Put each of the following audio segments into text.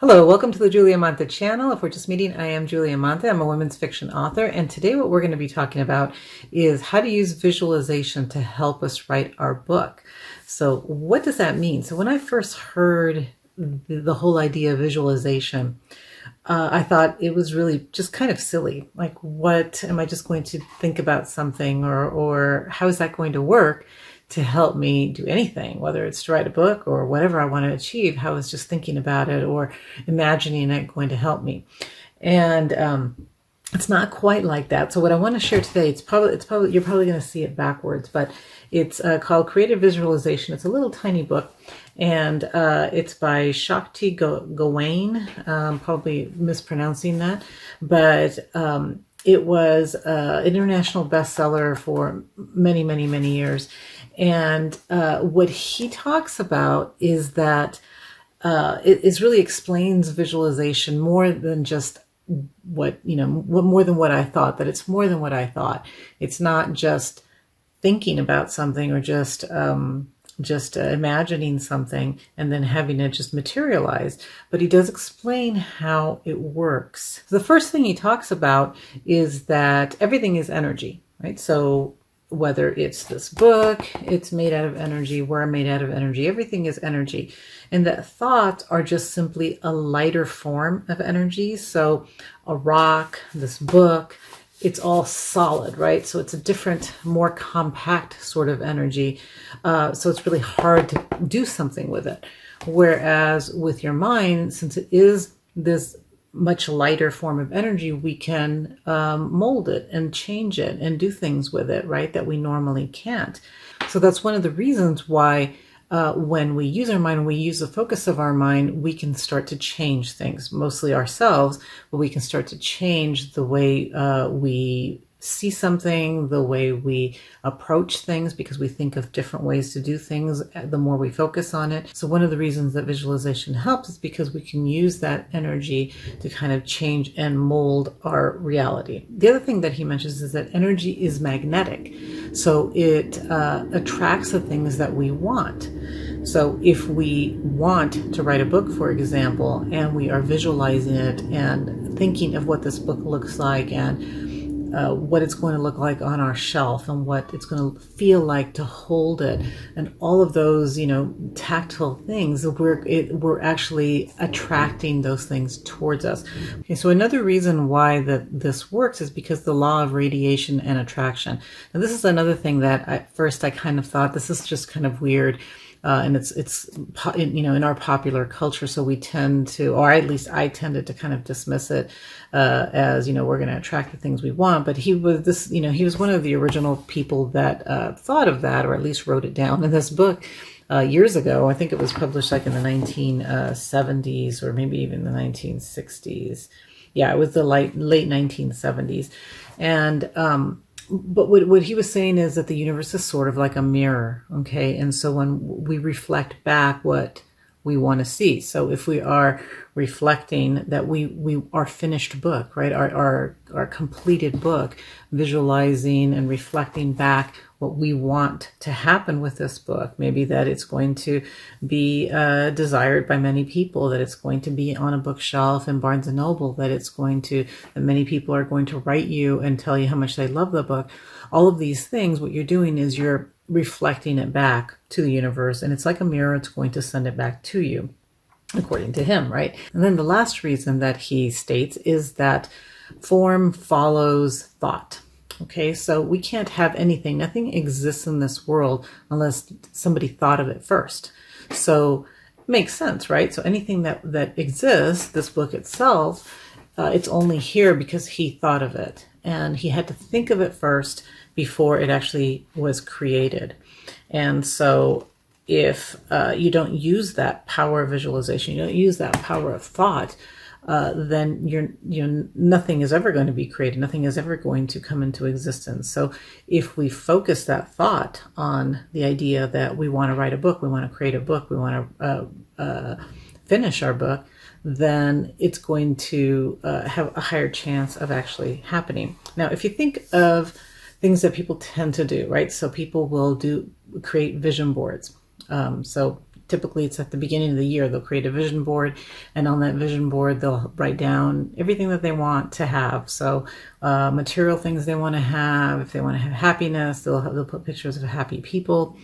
Hello, welcome to the Julia Monte channel. If we're just meeting, I am Julia Monte. I'm a women's fiction author, and today what we're going to be talking about is how to use visualization to help us write our book. So what does that mean? So when I first heard the whole idea of visualization, I thought it was really just kind of silly. Like, what am I just going to think about something, or how is that going to work to help me do anything, whether it's to write a book or whatever I want to achieve? How is just thinking about it or imagining it going to help me? And it's not quite like that. So what I want to share today, it's probably you're probably going to see it backwards, but it's called Creative Visualization. It's a little tiny book, and it's by Shakti Gawain. Probably mispronouncing that, but it was an international bestseller for many, many, many years. And what he talks about is that it really explains visualization more than just more than what I thought, that it's more than what I thought. It's not just thinking about something or just imagining something and then having it just materialize. But he does explain how it works. The first thing he talks about is that everything is energy, right? So whether it's this book, it's made out of energy, we're made out of energy, everything is energy. And that thoughts are just simply a lighter form of energy. So a rock, this book, it's all solid, right? So it's a different, more compact sort of energy. So it's really hard to do something with it. Whereas with your mind, since it is this much lighter form of energy, we can mold it and change it and do things with it, right, that we normally can't. So that's one of the reasons why when we use our mind, when we use the focus of our mind, we can start to change things, mostly ourselves, but we can start to change the way we see something, the way we approach things, because we think of different ways to do things the more we focus on it. So one of the reasons that visualization helps is because we can use that energy to kind of change and mold our reality. The other thing that he mentions is that energy is magnetic. So it attracts the things that we want. So if we want to write a book, for example, and we are visualizing it and thinking of what this book looks like and what it's going to look like on our shelf and what it's going to feel like to hold it, and all of those, tactile things, we're actually attracting those things towards us. Okay, so another reason why this works is because the law of radiation and attraction. Now, this is another thing that at first I kind of thought this is just kind of weird. And it's in our popular culture, so we tend to, or at least I tended to kind of dismiss it as we're going to attract the things we want. But he was one of the original people that thought of that, or at least wrote it down in this book years ago. I think it was published like in the 1970s or maybe even the 1960s. Yeah, it was the late 1970s, and but what he was saying is that the universe is sort of like a mirror, okay? And so when we reflect back what we want to see, so if we are reflecting that we our finished book, right, our completed book, visualizing and reflecting back what we want to happen with this book, maybe that it's going to be desired by many people, that it's going to be on a bookshelf in Barnes and Noble, that many people are going to write you and tell you how much they love the book. All of these things, what you're doing is you're reflecting it back to the universe, and it's like a mirror, it's going to send it back to you, according to him, right? And then the last reason that he states is that form follows thought. Okay, so we can't have anything. Nothing exists in this world unless somebody thought of it first. So it makes sense, right? So anything that exists, this book itself, it's only here because he thought of it. And he had to think of it first before it actually was created. And so if you don't use that power of visualization, you don't use that power of thought, then nothing is ever going to be created. Nothing is ever going to come into existence. So if we focus that thought on the idea that we want to write a book, we want to create a book, we want to finish our book, then it's going to have a higher chance of actually happening. Now, if you think of things that people tend to do, right? So people will create vision boards. So typically it's at the beginning of the year, they'll create a vision board, and on that vision board they'll write down everything that they want to have. So material things they want to have. If they want to have happiness, they'll put pictures of happy people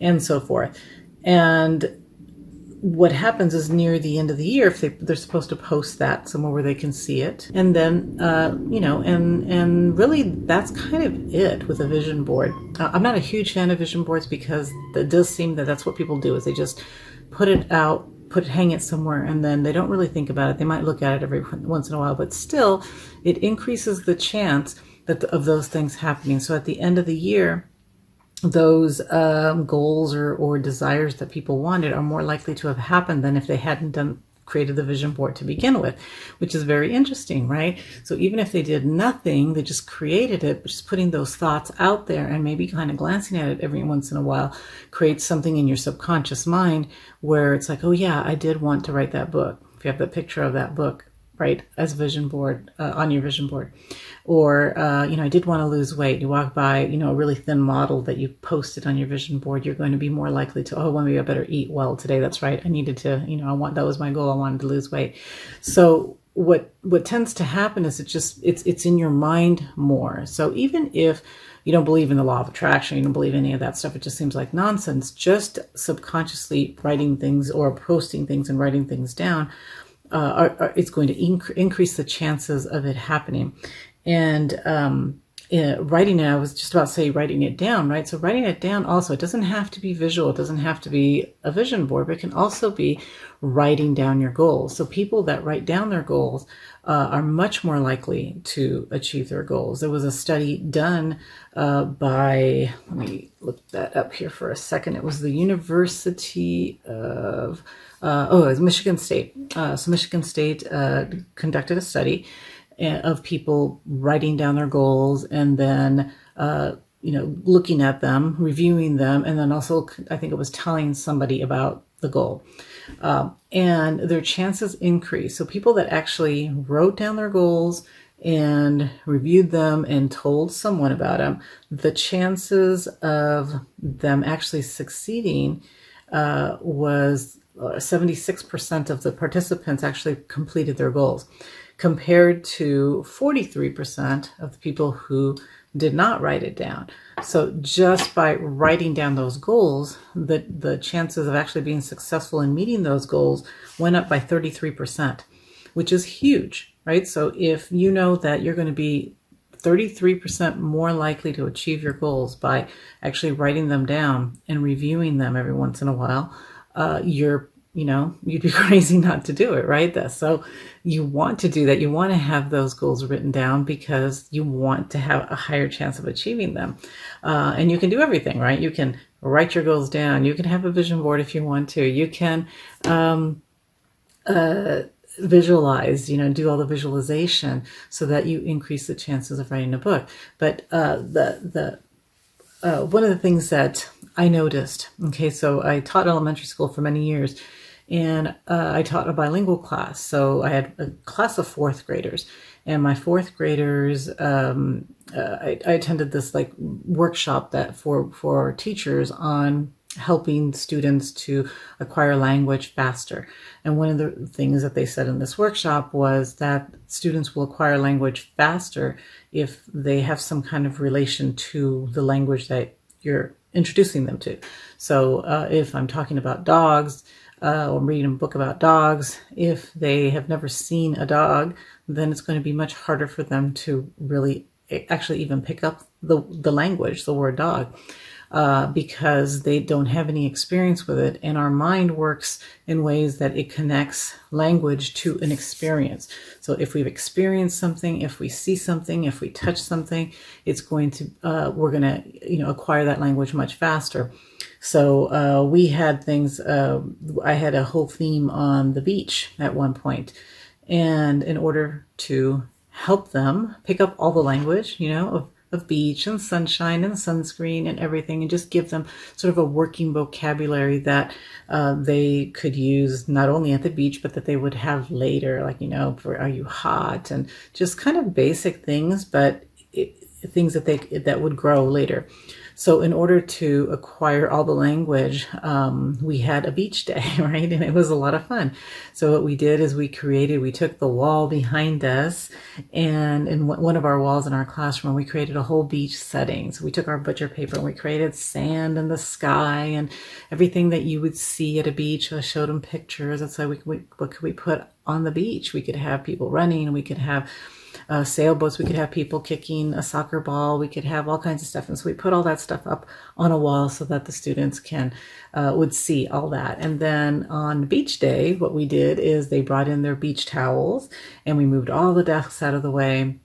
and so forth. And what happens is near the end of the year, if they're supposed to post that somewhere where they can see it, and then and really that's kind of it with a vision board. I'm not a huge fan of vision boards because it does seem that that's what people do, is they just put it out, hang it somewhere, and then they don't really think about it. They might look at it every once in a while, but still, it increases the chance of those things happening. So at the end of the year, those goals or desires that people wanted are more likely to have happened than if they hadn't created the vision board to begin with, which is very interesting, right? So even if they did nothing, they just created it, just putting those thoughts out there and maybe kind of glancing at it every once in a while creates something in your subconscious mind where it's like, oh yeah, I did want to write that book. If you have the picture of that book, right, as vision board, on your vision board. Or, I did want to lose weight. You walk by, a really thin model that you posted on your vision board, you're going to be more likely to, well, maybe I better eat well today. That's right. I needed to, that was my goal. I wanted to lose weight. So what tends to happen is it's in your mind more. So even if you don't believe in the law of attraction, you don't believe any of that stuff, it just seems like nonsense, just subconsciously writing things or posting things and writing things down, it's going to increase the chances of it happening. And writing it, I was just about to say writing it down, right? So writing it down also, it doesn't have to be visual. It doesn't have to be a vision board, but it can also be writing down your goals. So people that write down their goals are much more likely to achieve their goals. There was a study done by, let me look that up here for a second. It was the University of, it was Michigan State. So Michigan State conducted a study of people writing down their goals and then, looking at them, reviewing them, and then also, I think it was telling somebody about the goal. And their chances increase. So people that actually wrote down their goals and reviewed them and told someone about them, the chances of them actually succeeding was 76% of the participants actually completed their goals, compared to 43% of the people who did not write it down. So just by writing down those goals, the chances of actually being successful in meeting those goals went up by 33%, which is huge, right? So if you know that you're going to be 33% more likely to achieve your goals by actually writing them down and reviewing them every once in a while, you'd be crazy not to do it, right? So you want to do that. You want to have those goals written down because you want to have a higher chance of achieving them. And you can do everything, right? You can write your goals down. You can have a vision board if you want to. You can visualize, do all the visualization so that you increase the chances of writing a book. But one of the things that I noticed, so I taught elementary school for many years, and I taught a bilingual class. So I had a class of fourth graders, and my fourth graders, I attended this workshop that for teachers on helping students to acquire language faster. And one of the things that they said in this workshop was that students will acquire language faster if they have some kind of relation to the language that you're introducing them to. So if I'm talking about dogs, or reading a book about dogs, if they have never seen a dog, then it's going to be much harder for them to really actually even pick up the language, the word dog, because they don't have any experience with it. And our mind works in ways that it connects language to an experience. So if we've experienced something, if we see something, if we touch something, it's going to, we're going to, acquire that language much faster. So we had things, I had a whole theme on the beach at one point. And in order to help them pick up all the language, of beach and sunshine and sunscreen and everything, and just give them sort of a working vocabulary that they could use not only at the beach, but that they would have later, for are you hot, and just kind of basic things. But things that would grow later. So in order to acquire all the language, we had a beach day, right? And it was a lot of fun. So what we did is we took the wall behind us, and in one of our walls in our classroom, we created a whole beach setting. So we took our butcher paper and we created sand and the sky and everything that you would see at a beach. I showed them pictures. And so what could we put on the beach? We could have people running, we could have sailboats, we could have people kicking a soccer ball, we could have all kinds of stuff. And so we put all that stuff up on a wall so that the students would see all that. And then on beach day, what we did is they brought in their beach towels and we moved all the desks out of the way,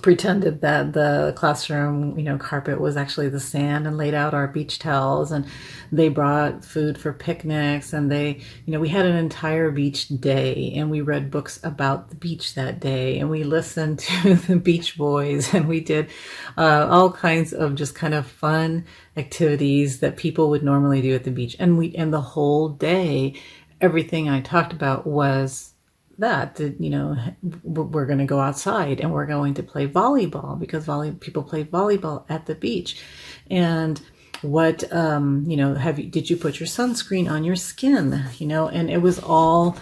pretended that the classroom, carpet was actually the sand, and laid out our beach towels, and they brought food for picnics, and we had an entire beach day, and we read books about the beach that day, and we listened to the Beach Boys, and we did all kinds of just kind of fun activities that people would normally do at the beach. And the whole day, everything I talked about was that we're going to go outside and we're going to play volleyball, because people play volleyball at the beach. And what did you put your sunscreen on your skin? And it was all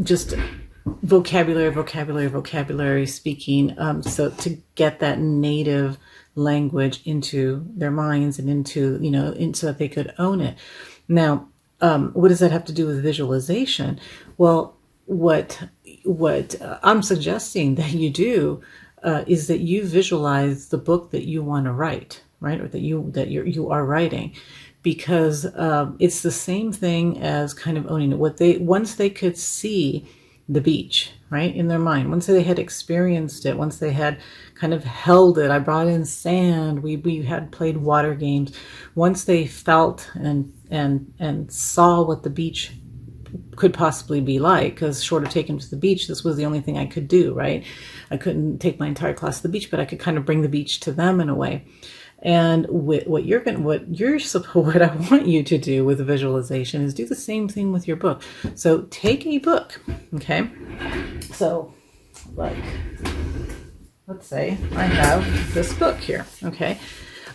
just vocabulary speaking, so to get that native language into their minds and into so that they could own it. Now, what does that have to do with visualization? Well, what I'm suggesting that you do is that you visualize the book that you want to write, right? Or that you are writing, because it's the same thing as kind of owning it. Once they could see the beach, right, in their mind, once they had experienced it, once they had kind of held it, I brought in sand, we had played water games, once they felt and saw what the beach could possibly be like, because short of taking them to the beach, this was the only thing I could do, right? I couldn't take my entire class to the beach, but I could kind of bring the beach to them in a way. And what I want you to do with visualization is do the same thing with your book. So take a book, okay? So, like, let's say I have this book here, okay?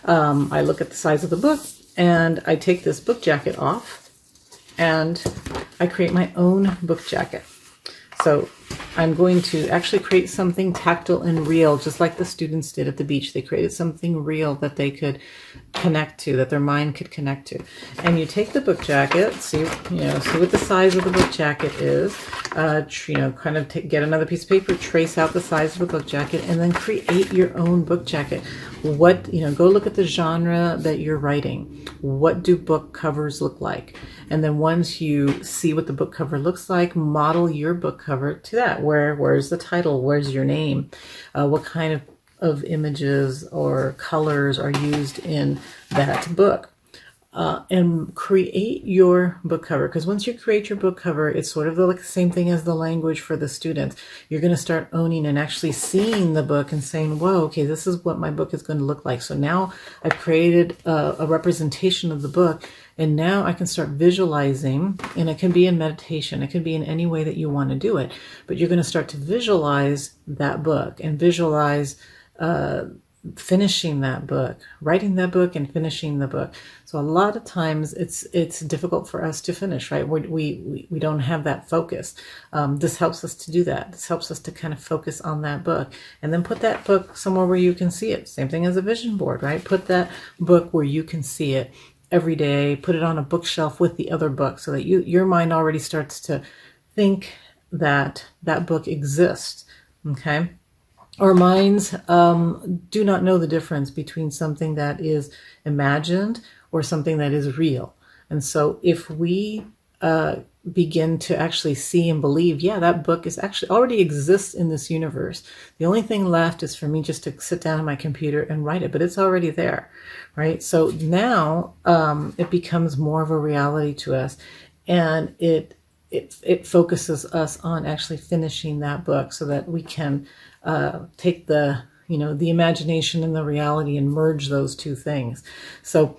I look at the size of the book, and I take this book jacket off, and I create my own book jacket. So I'm going to actually create something tactile and real, just like the students did at the beach. They created something real that they could connect to, that their mind could connect to. And you take the book jacket, see what the size of the book jacket is, get another piece of paper, trace out the size of the book jacket, and then create your own book jacket. Go look at the genre that you're writing. What do book covers look like? And then once you see what the book cover looks like, model your book cover to that. Where's the title? Where's your name? What kind of images or colors are used in that book? And create your book cover, because once you create your book cover, it's sort of the same thing as the language for the students. You're going to start owning and actually seeing the book and saying, whoa, okay, this is what my book is going to look like. So now I've created a representation of the book, and now I can start visualizing, and it can be in meditation. It can be in any way that you want to do it, but you're going to start to visualize that book and visualize finishing that book, writing that book and finishing the book. So a lot of times it's difficult for us to finish, right? We don't have that focus. This helps us to do that. This helps us to kind of focus on that book, and then put that book somewhere where you can see it. Same thing as a vision board, right? Put that book where you can see it every day. Put it on a bookshelf with the other books, so that your mind already starts to think that that book exists. Okay. Our minds do not know the difference between something that is imagined or something that is real. And so if we begin to actually see and believe, yeah, that book is actually already exists in this universe. The only thing left is for me just to sit down on my computer and write it, but it's already there, right? So now it becomes more of a reality to us, and it focuses us on actually finishing that book, so that we can take the imagination and the reality and merge those two things. So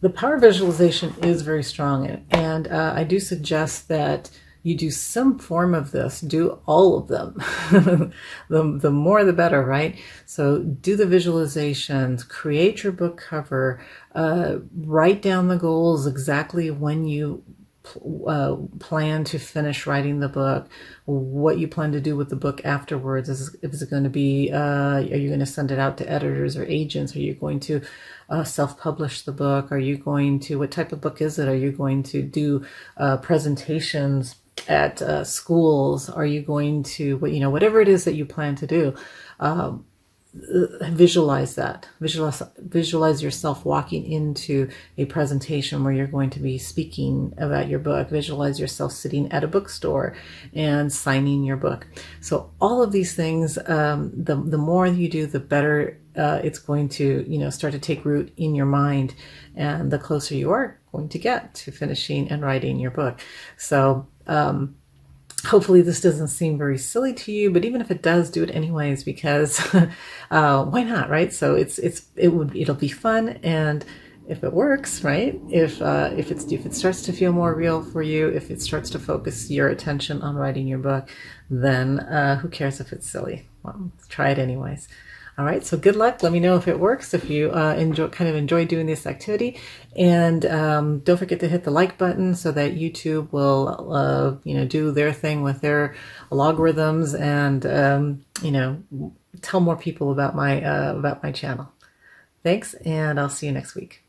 the power of visualization is very strong, and I do suggest that you do some form of this, do all of them. The more the better, right? So do the visualizations, create your book cover, write down the goals exactly when you plan to finish writing the book, what you plan to do with the book afterwards. Is it going to be, are you going to send it out to editors or agents? Are you going to self-publish the book? Are you going to, what type of book is it? Are you going to do presentations at schools? Are you going to, whatever it is that you plan to do, visualize that. Visualize yourself walking into a presentation where you're going to be speaking about your book. Visualize yourself sitting at a bookstore and signing your book. So all of these things, the more you do, the better it's going to, start to take root in your mind, and the closer you are going to get to finishing and writing your book. So, hopefully this doesn't seem very silly to you, but even if it does, do it anyways, because why not, right? So it'll be fun, and if it works, right? If it starts to feel more real for you, if it starts to focus your attention on writing your book, then who cares if it's silly? Well, try it anyways. All right, so good luck. Let me know if it works, if you enjoy doing this activity. And don't forget to hit the like button so that YouTube will, do their thing with their logarithms and, tell more people about my channel. Thanks, and I'll see you next week.